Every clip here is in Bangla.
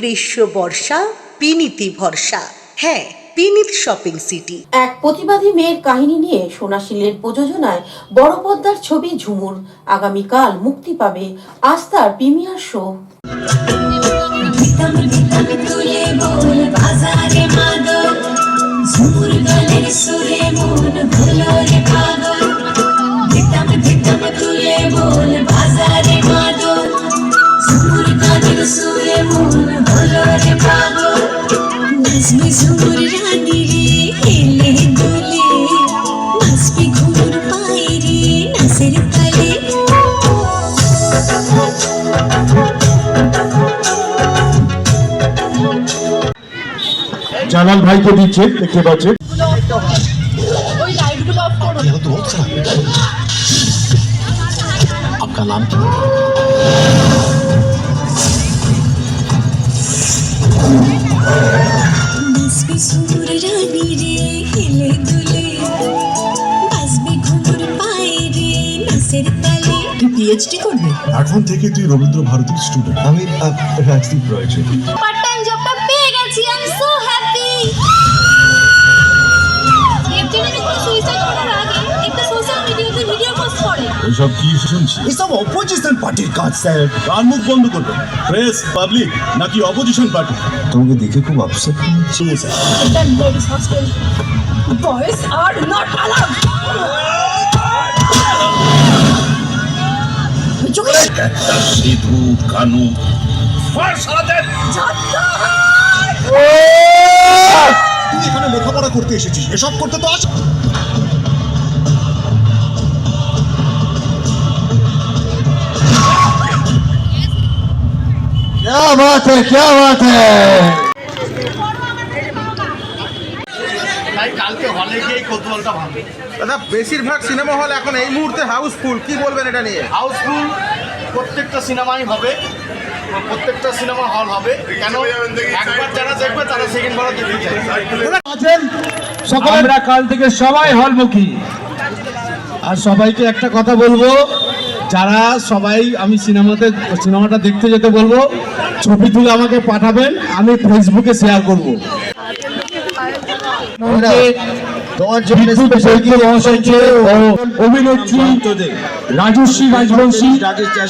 গ্রীষ্ম বর্ষা পিনিতি ভরসা। হ্যাঁ, পিনিত শপিং সিটি। এক প্রতিবাদী মেয়ের কাহিনী নিয়ে সোনাশিলের প্রযোজনায় বড় পর্দার ছবি ঝুমুর আগামীকাল মুক্তি পাবে। আজ তার প্রিমিয়ার শো। জালাল ভাইকে দিচ্ছে, দেখতে পাচ্ছেন। आपका नाम क्या? পিএইচডি করবে? এখন থেকে তুই রবীন্দ্র ভারতীর স্টুডেন্ট। আমি রাজদীপ রয় চৌধুরী। পার্ট টাইম জবটা পেয়ে গেছি, আই এম সো হ্যাপি। দেবজনের কোনো সুইসাইড করার আগে একটা সোশ্যাল মিডিয়াতে ভিডিও পোস্ট করে। এসব কি শুনছি? এসব অপোজিশন পার্টির কাজ স্যার। কার মুখ বন্ধ করবেন? প্রেস, পাবলিক নাকি অপোজিশন পার্টি? তোমাকে দেখে খুব আপসেট হচ্ছে sir. That ladies hostel boys are not allowed. একটা সিঁদুর কানু তুই এখানে লেখাপড়া করতে এসেছিস, এসব করতে তো আস। क्या बात है, क्या बात है। কালকে হলে গিয়েই কৌতূহলটা ভালো। দাদা, বেশিরভাগ সিনেমা হল এখন এই মুহূর্তে হাউসফুল, কি বলবেন এটা নিয়ে? হাউসফুল প্রত্যেকটা সিনেমাই হবে, প্রত্যেকটা সিনেমা হল হবে। কেন একবার যারা দেখবে তারা সেকেন্ড বারও দেখতে চায়। আমরা কাল থেকে সবাই হলমুখী। আর সবাইকে একটা কথা বলবো, যারা সবাই আমি সিনেমাটা দেখতে যেতে বলবো, ছবি তুলে আমাকে পাঠাবেন, আমি ফেসবুকে শেয়ার করবো। অভিনেত্রী রাজশ্রী রাজবংশী,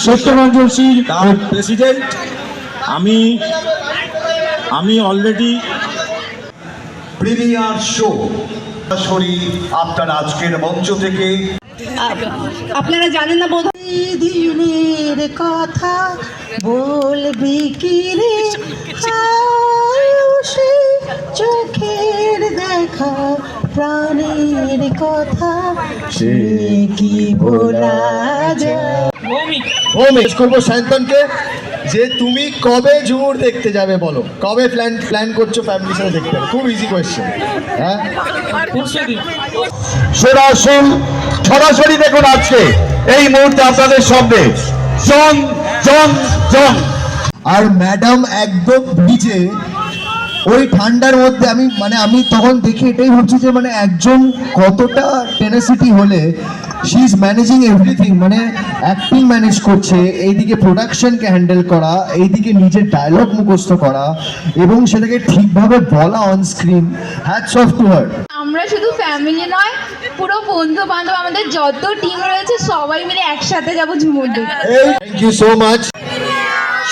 সত্যরঞ্জন সিং প্রেসিডেন্ট। আমি অলরেডি প্রিমিয়ার শো সরাসরি আপনার আজকের মঞ্চ থেকে। আপনারা জানেন না বোধ দিনের কথা বলবি কি রে, চোখের দেখা প্রাণের কথা সে কি বলা যায়। করবো সায়ন্তনকে যে তুমি কবে ঝুমুর দেখতে যাবে বলো, কবে প্ল্যান করছো ফ্যামিলির সাথে দেখতে যাবে? খুব ইজি কোয়েশ্চেন। হ্যাঁ, সরাসরি দেখুন আজকে এই মুহূর্তে আপনাদের সামনে জন জন জন। আর ম্যাডাম একদম ভিজে ওই ঠান্ডার মধ্যে। আমি তখন দেখে এটাই ভাবছি যে একজন কতটা টেনাসিটি হলে she is managing everything, acting manage করছে, এইদিকে প্রোডাকশনকে হ্যান্ডেল করা, এইদিকে নিজের ডায়লগ মুখস্থ করা এবং সেটাকে ঠিকভাবে বলা on screen. Hats off to her. আমরা শুধু ফ্যামিলি নয়, পুরো বন্ধু বান্ধব আমাদের যত টিম রয়েছে সবাই মিলে একসাথে যাবো ঝুমুর দেখতে। Thank you so much.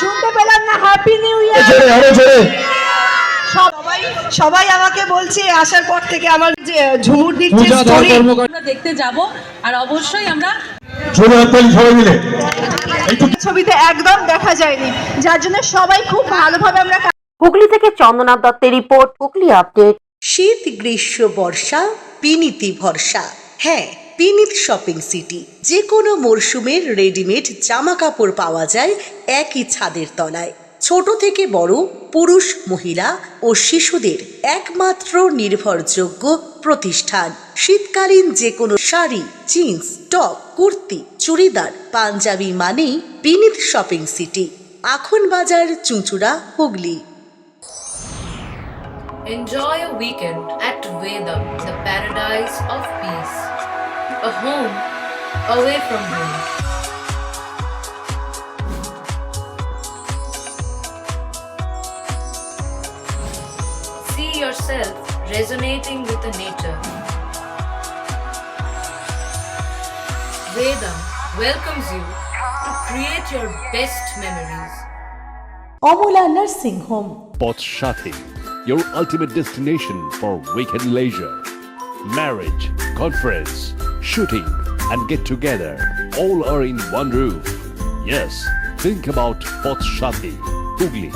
শুনতে পেলাম না হ্যাপি নিউ ইয়ার। সবাই আমাকে বলছে আসার পর থেকে আমার যে ঝুমুর দিচ্ছে স্টোরি আমরা দেখতে যাব। আর অবশ্যই আমরা সবাই মিলে ছবিতে একদম দেখা যায়নি, যার জন্য সবাই খুব ভালোভাবে আমরা। হুগলি থেকে চন্দনা দত্তের রিপোর্ট, হুগলি আপডেট। শীত গ্রীষ্ম বর্ষা পিনিতি ভরসা। হ্যাঁ, পিনিত শপিং সিটি। যে কোনো মরশুমের রেডিমেড জামা কাপড় পাওয়া যায় একই ছাদের তলায়। ছোট থেকে বড়, পুরুষ, মহিলা ও শিশুদের একমাত্র নির্ভরযোগ্য প্রতিষ্ঠান। শীতকালীন যে কোনো শাড়ি, জিন্স, টপ, কুর্তি, চুড়িদার, পাঞ্জাবি মানেই পিনিত শপিং সিটি। আখন বাজার, চুঁচুড়া, Hooghly. Enjoy a weekend at Vedam, the paradise of peace. A home away from home. yourself resonating with the nature. Vedam welcomes you to create your best memories. Amala nursing home, Pothshati, your ultimate destination for weekend leisure. Marriage, conference, shooting, and get together all are in one roof. Yes, think about Pothshati, Hooghly.